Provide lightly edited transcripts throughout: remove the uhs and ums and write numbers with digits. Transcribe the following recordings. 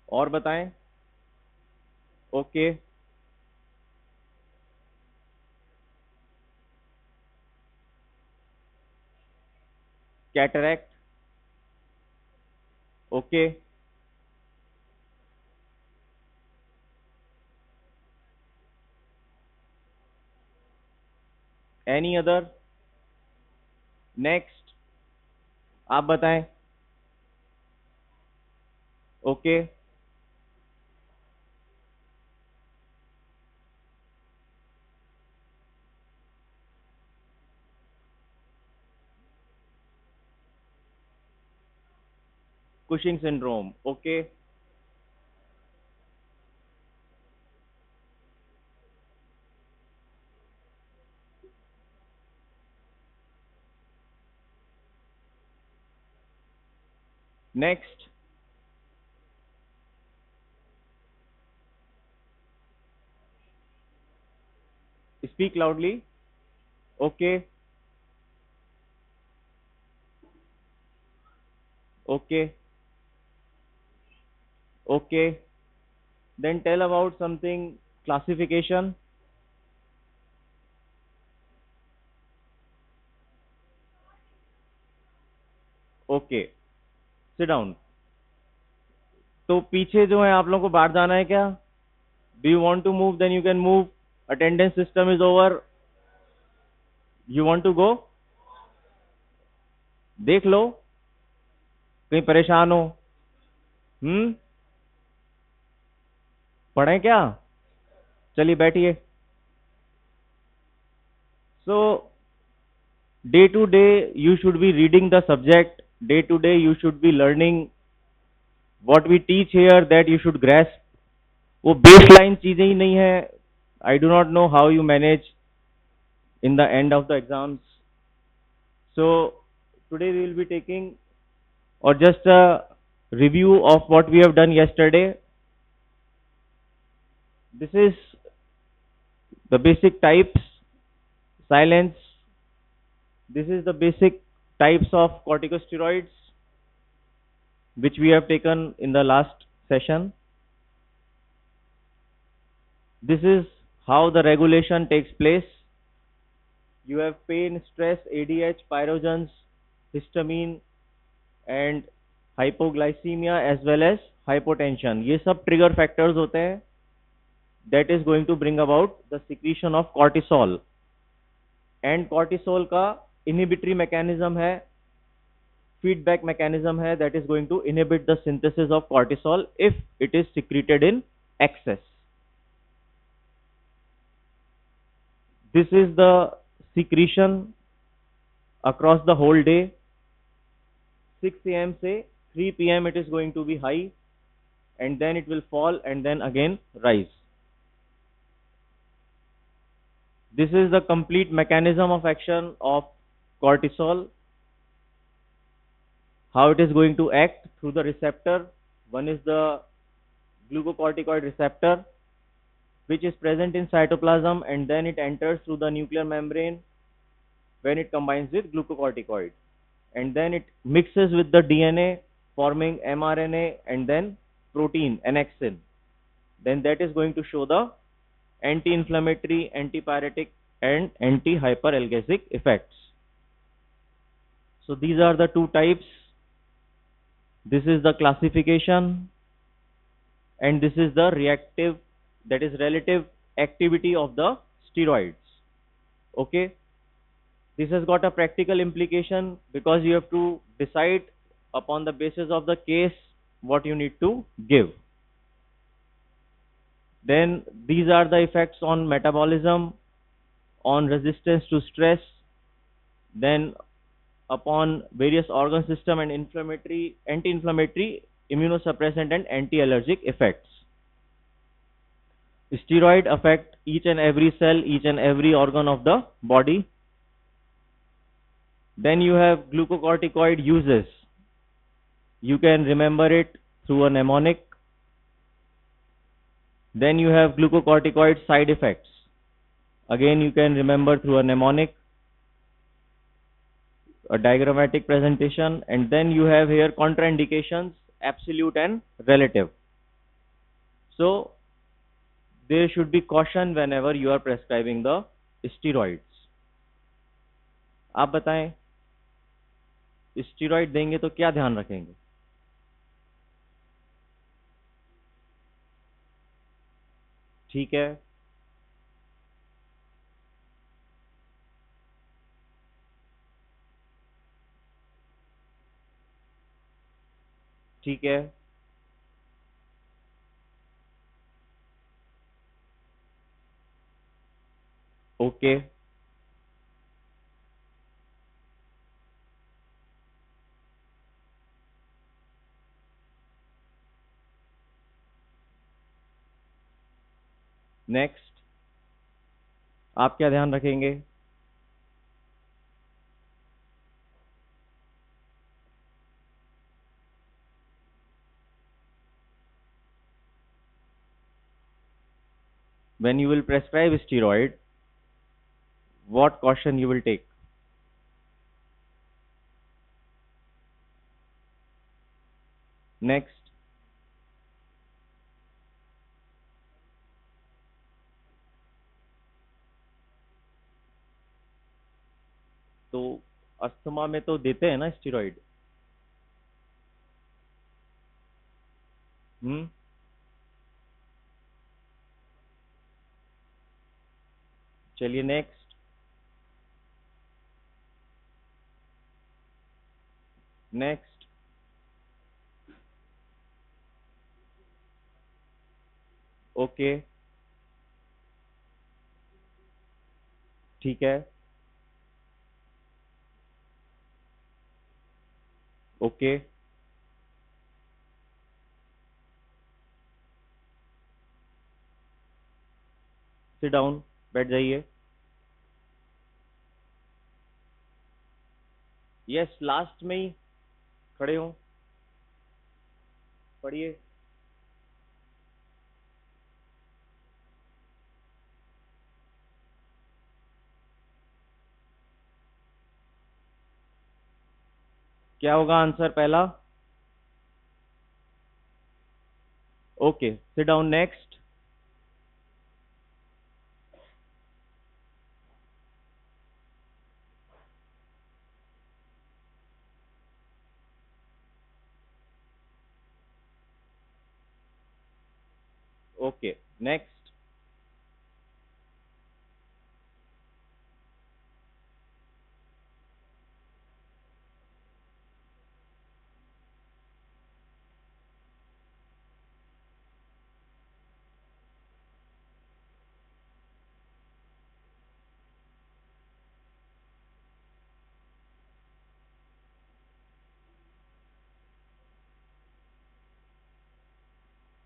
और बताएं। Okay. Cataract. Okay. Any other? Next. आप बताएं। Okay. Cushing syndrome. Okay. Next. Speak loudly. Okay. Okay. Okay. Then tell about something classification. Okay. Sit down. तो पीछे जो है आप लोगों को बाहर जाना है क्या? Do you want to move? Then you can move. Attendance system is over. You want to go? देख लो, कहीं परेशान हो। हम्म। पढ़ें क्या? चलिए बैठिए। सो day to day you should be reading the subject. Day to day you should be learning what we teach here, that you should grasp. वो baseline चीजें ही नहीं है. I do not know how you manage in the end of the exams. So today we will be taking or just a review of what we have done yesterday. This is the basic types. Silence. This is the basic types of corticosteroids which we have taken in the last session. This is how the regulation takes place. You have pain, stress, ADH, pyrogens, histamine, and hypoglycemia as well as hypotension. ये सब trigger factors होते हैं that is going to bring about the secretion of cortisol. And cortisol का inhibitory mechanism है, feedback mechanism है, that is going to inhibit the synthesis of cortisol if it is secreted in excess. This is the secretion across the whole day. 6 a.m. से 3 p.m. it is going to be high, and then it will fall and then again rise. This is the complete mechanism of action of cortisol, how it is going to act through the receptor. One is the glucocorticoid receptor, which is present in cytoplasm, and then it enters through the nuclear membrane when it combines with glucocorticoid, and then it mixes with the DNA forming mRNA and then protein annexin. Then that is going to show the anti-inflammatory, antipyretic and anti-hyperalgesic effects. So these are the two types. This is the classification, and this is the reactive, that is relative activity of the steroids. Okay. This has got a practical implication because you have to decide upon the basis of the case what you need to give. Then these are the effects on metabolism, on resistance to stress, then upon various organ system and inflammatory, anti-inflammatory, immunosuppressant and anti-allergic effects. Steroid affect each and every cell, each and every organ of the body. Then you have glucocorticoid uses. You can remember it through a mnemonic. Then you have glucocorticoid side effects. Again, you can remember through a mnemonic, a diagrammatic presentation. And then you have here contraindications, absolute and relative. So there should be caution whenever you are prescribing the steroids. आप बताएं, steroid देंगे तो क्या ध्यान रखेंगे? ठीक है, ठीक है, ओके, नेक्स्ट आप क्या ध्यान रखेंगे? When you will prescribe steroid, what caution you will take? Next, तो अस्थमा में तो देते हैं ना स्टीरॉइड? हम्म, चलिए नेक्स्ट, नेक्स्ट, ओके, ठीक है, ओके, सिट डाउन, बैठ जाइए। यस, लास्ट में ही खड़े हो, पढ़िए। क्या होगा आंसर पहला? Okay, sit down, next. Okay, next.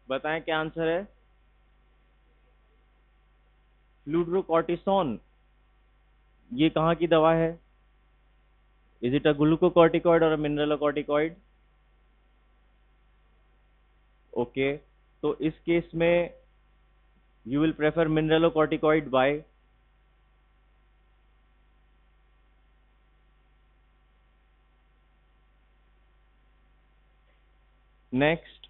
बताएं क्या आंसर है? फ्लूड्रोकॉर्टिसोन, ये कहाँ की दवा है? इज इट अ ग्लूकोकॉर्टिकॉइड और मिनरलोकॉर्टिकॉइड? ओके, तो इस केस में you will prefer mineralocorticoid why? Next,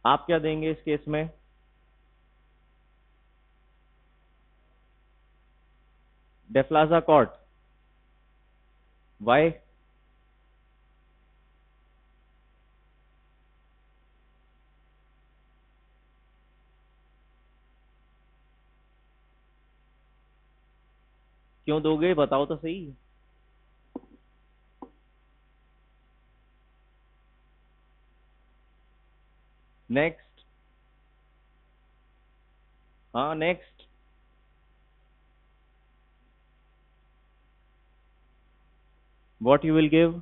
आप क्या देंगे इस केस में? Deflazacort, why? क्यों दोगे, बताओ तो सही। नेक्स्ट, हाँ next, what you will give?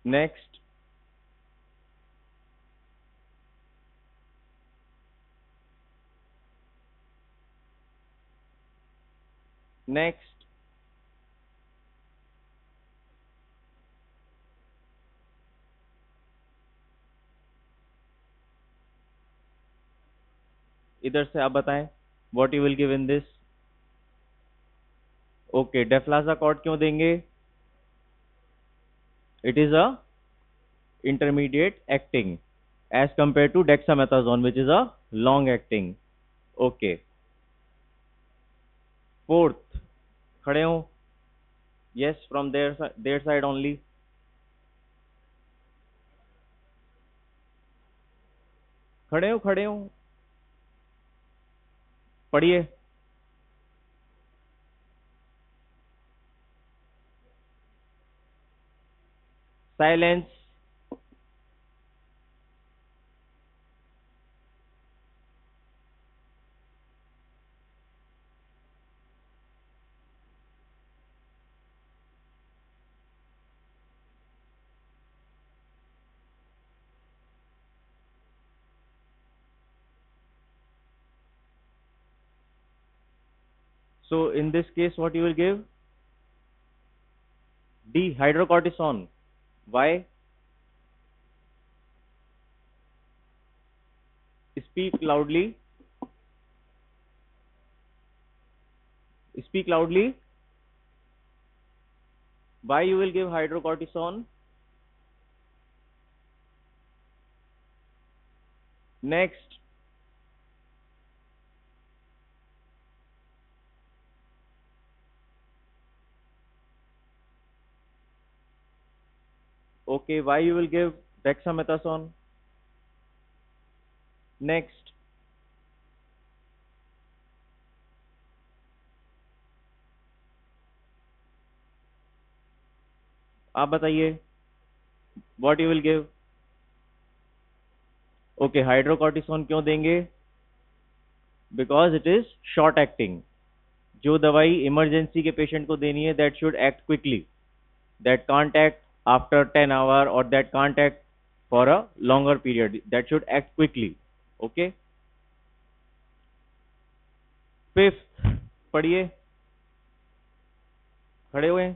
Next, next, इधर से आप बताएं, what you will give in this? Okay, deflazacort क्यों देंगे? It is a intermediate acting as compared to dexamethasone, which is a long acting. Okay. Fourth, खड़े हो? Yes, from their side only. खड़े हो पढ़िए. Silence. So in this case, what you will give? D, hydrocortisone. Why? Speak loudly. Speak loudly. Why you will give hydrocortisone? Next. Okay, why you will give dexamethasone? Next. आप बताइए. What you will give? Okay, hydrocortisone क्यों देंगे? Because it is short acting. जो दवाई emergency के patient को देनी है, that should act quickly. That can't act after 10 hour or that can't act for a longer period. That should act quickly. Okay. Fifth, पढ़िए. खड़े हुए.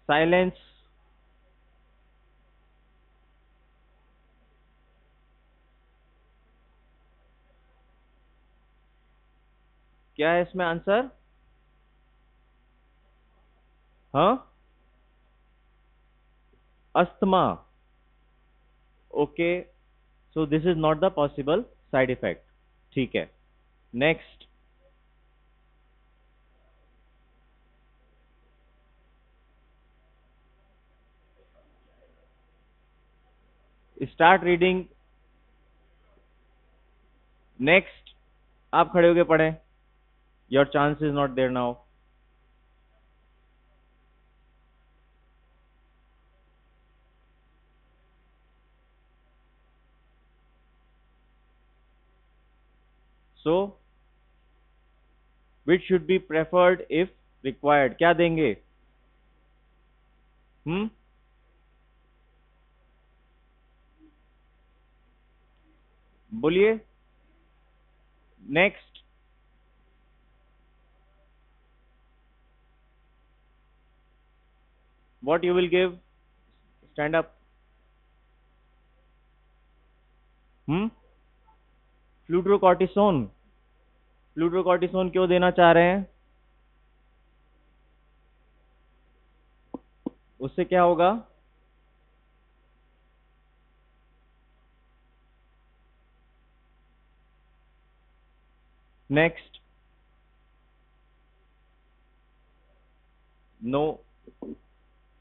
Silence. क्या है इसमें आंसर? हाँ, asthma. Okay, so this is not the possible side effect. ठीक है. Next. Start reading. Next. आप खड़े होके पढ़ें. Your chance is not there now. So which should be preferred if required? क्या देंगे? हम्म, बोलिए. Next. What you will give? Stand up. Hmm, fludrocortisone. Fludrocortisone क्यों देना चाह रहे हैं? उससे क्या होगा? Next. No.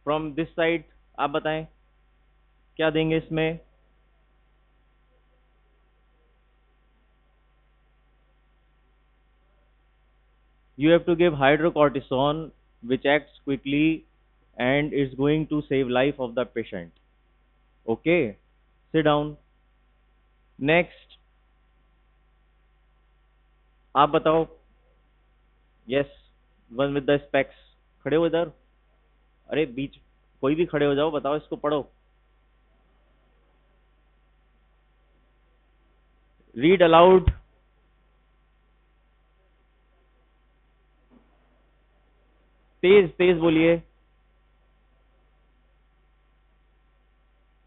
From this side आप बताएं. क्या देंगे इसमें? You have to give hydrocortisone which acts quickly and is going to save life of the patient. Okay, sit down. Next. आप बताओ. Yes, one with the specs. खड़े हो इधर. अरे बीच कोई भी खड़े हो जाओ. बताओ इसको पढ़ो. Read aloud. तेज तेज बोलिए.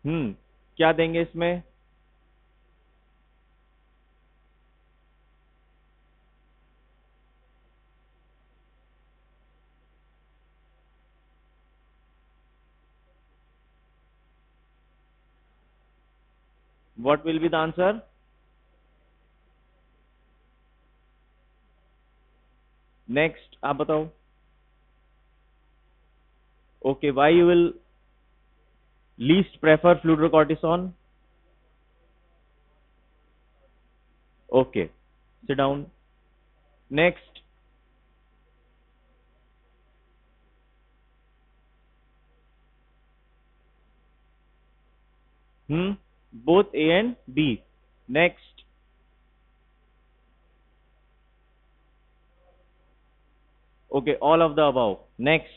क्या देंगे इसमें? What will be the answer? Next, आप बताओ. Okay, why you will least prefer fludrocortisone? Okay, sit down. Next. Both A and B. Next. Okay, all of the above. Next.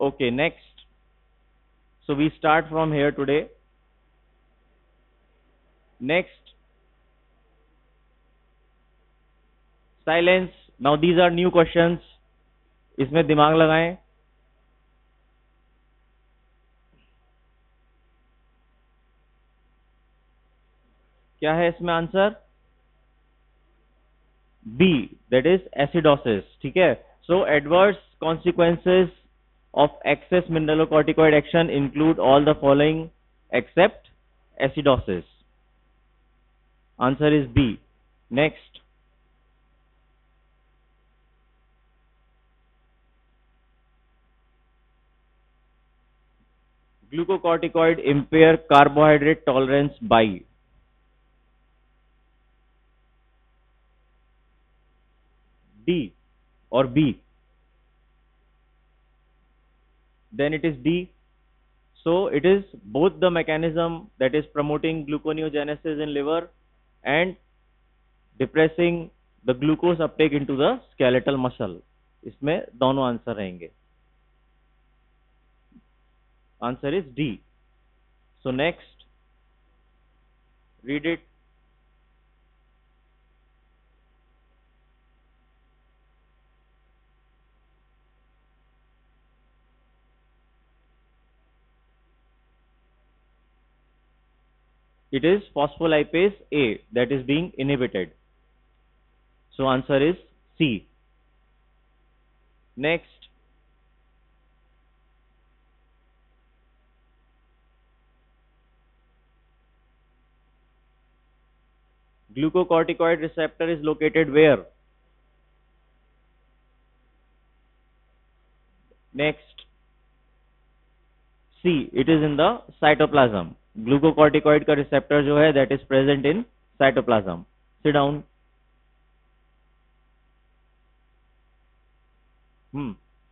Okay, next. So we start from here today. Next. Silence. Now these are new questions. इसमें दिमाग लगाएं. क्या है इसमें answer? B, that is acidosis. ठीक है. So adverse consequences of excess mineralocorticoid action include all the following except acidosis. Answer is B. Next. Glucocorticoid impair carbohydrate tolerance by. D or B? Then it is D. So it is both the mechanism that is promoting gluconeogenesis in liver and depressing the glucose uptake into the skeletal muscle. इसमें दोनों answer रहेंगे. Answer is D. So next, read it. It is phospholipase A that is being inhibited. So answer is C. Next. Glucocorticoid receptor is located where? Next. C. It is in the cytoplasm. Glucocorticoid का receptor जो है that is present in cytoplasm. Sit down.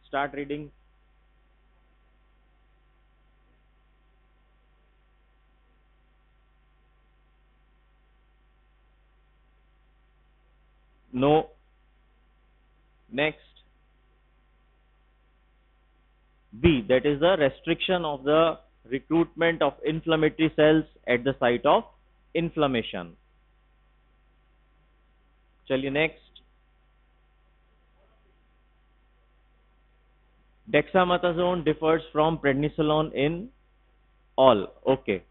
Start reading. No. Next. B, that is the restriction of the recruitment of inflammatory cells at the site of inflammation. चलिए next. Dexamethasone differs from prednisolone in all. Okay.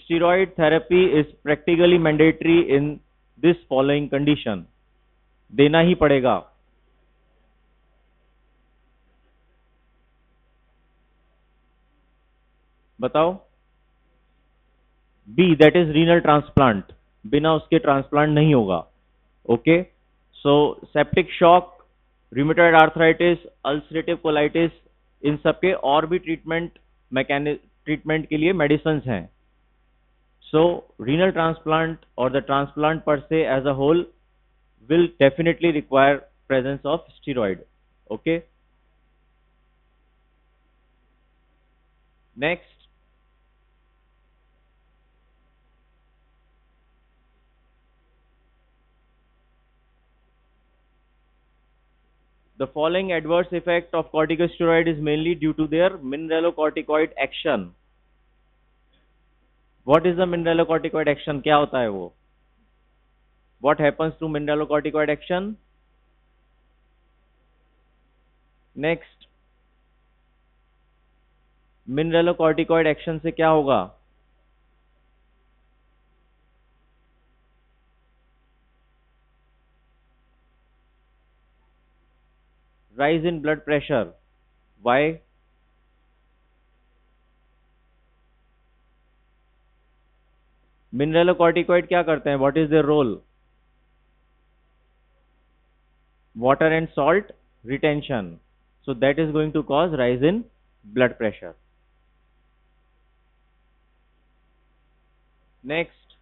Steroid therapy is practically mandatory in this following condition. देना ही पड़ेगा. बताओ. B, that is renal transplant. बिना उसके transplant नहीं होगा. Okay. So septic shock, rheumatoid arthritis, ulcerative colitis, इन सब के और भी ट्रीटमेंट के लिए मेडिसिन हैं. So renal transplant or the transplant per se as a whole will definitely require presence of steroid. Okay. Next. The following adverse effect of corticosteroid is mainly due to their mineralocorticoid action. What is the mineralocorticoid action, क्या होता है वो? What happens to mineralocorticoid action? Next, mineralocorticoid action से क्या होगा? Rise in blood pressure. Why? Mineralocorticoid क्या करते हैं, what is their role? Water and salt retention. So that is going to cause rise in blood pressure. Next,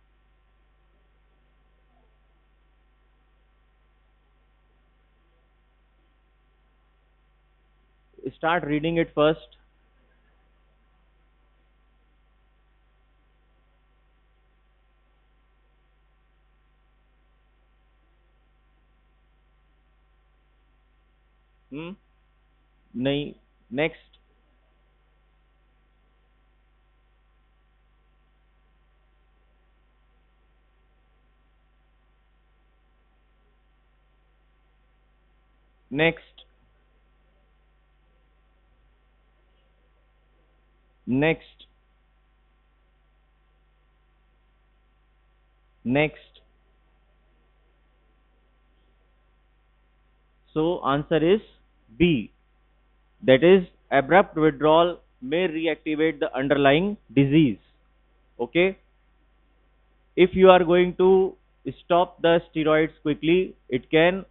start reading it first. Hmm? नहीं. Next, next, next, next. So answer is B. That is, abrupt withdrawal may reactivate the underlying disease. Okay. If you are going to stop the steroids quickly, it can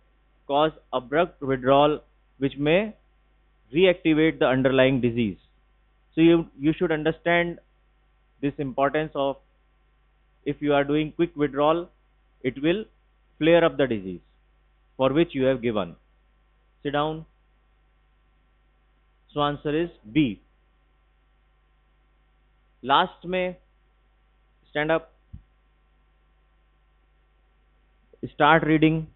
cause abrupt withdrawal, which may reactivate the underlying disease. So you should understand this importance of, if you are doing quick withdrawal, it will flare up the disease for which you have given. Sit down. So answer is B. Last में stand up, start reading.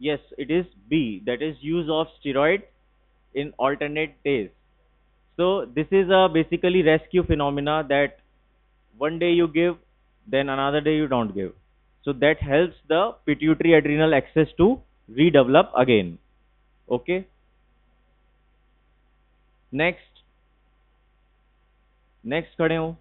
Yes, it is B. That is use of steroid in alternate days. So this is a basically rescue phenomena that one day you give, then another day you don't give. So that helps the pituitary adrenal axis to redevelop again. Okay. Next, next खड़े हो.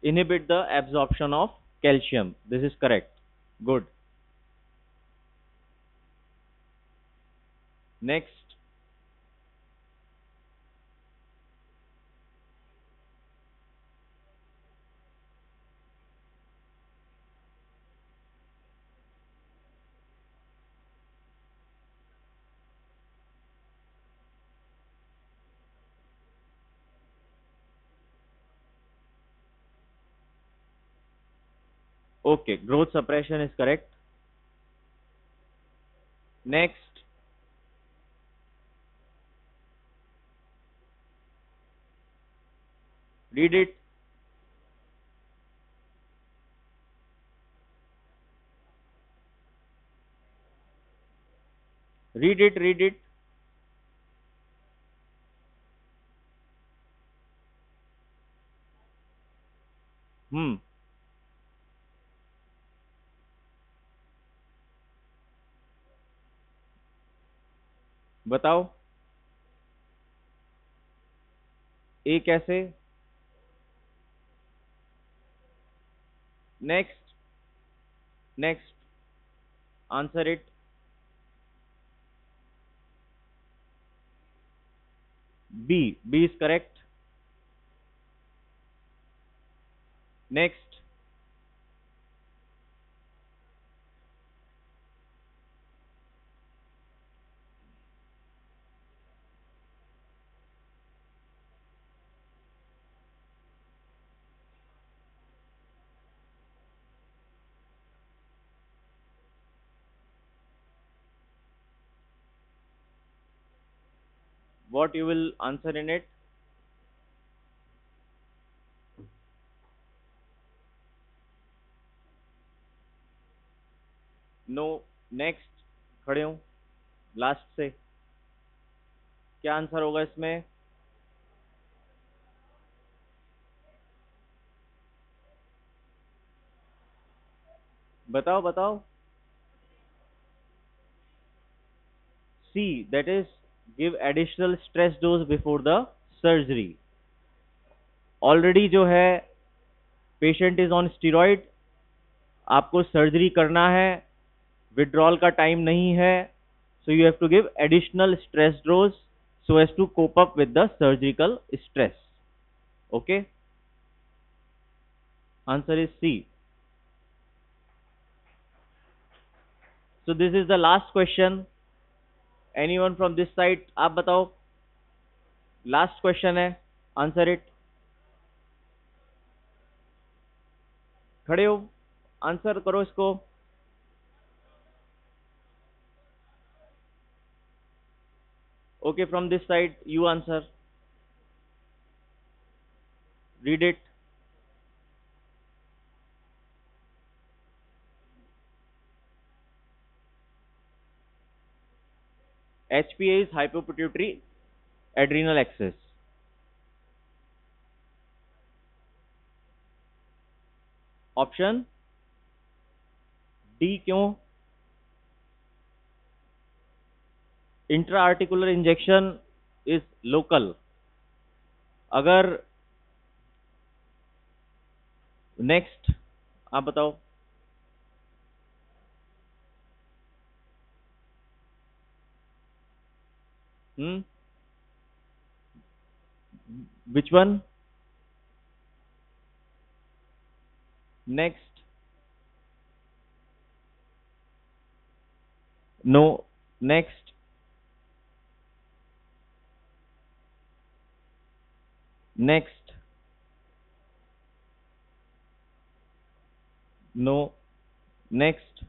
Inhibit the absorption of calcium. This is correct. Good. Next, okay, growth suppression is correct. Next, read it. Read it, read it. Hmm. बताओ. ए कैसे? Next, next. Answer it. B. B is correct. Next, what you will answer in it? No. Next, खड़े हो last से. क्या answer होगा इसमें? बताओ बताओ. C, that is give additional stress dose before the surgery. Already जो है पेशेंट इज ऑन स्टीरॉइड, आपको सर्जरी करना है, विड्रॉल का टाइम नहीं है, so you have to give additional stress dose so as to cope up with the surgical stress. Okay, answer is C. So this is the last question. Anyone from this side? आप बताओ. Last question है, answer it. खड़े हो, answer करो इसको. Okay, from this side, you answer. Read it. HPA is hypopituitary adrenal axis. Option D क्यों? Intra articular injection is local. अगर next, आप बताओ. Hmm, which one? Next, no. Next, next, no. Next.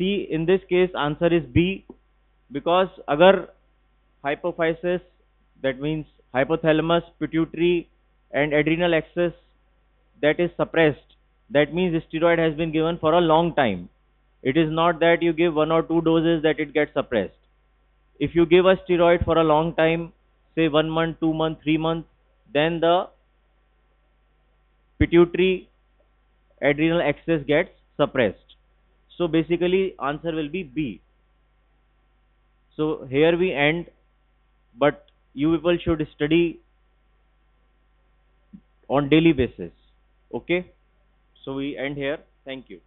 See, in this case, answer is B, because agar hypophysis, that means hypothalamus, pituitary, and adrenal axis, that is suppressed, that means steroid has been given for a long time. It is not that you give 1 or 2 doses that it gets suppressed. If you give a steroid for a long time, say 1 month, 2 month, 3 month, then the pituitary adrenal axis gets suppressed. So basically answer will be B. So here we end, but you people should study on daily basis. Okay, so we end here. Thank you.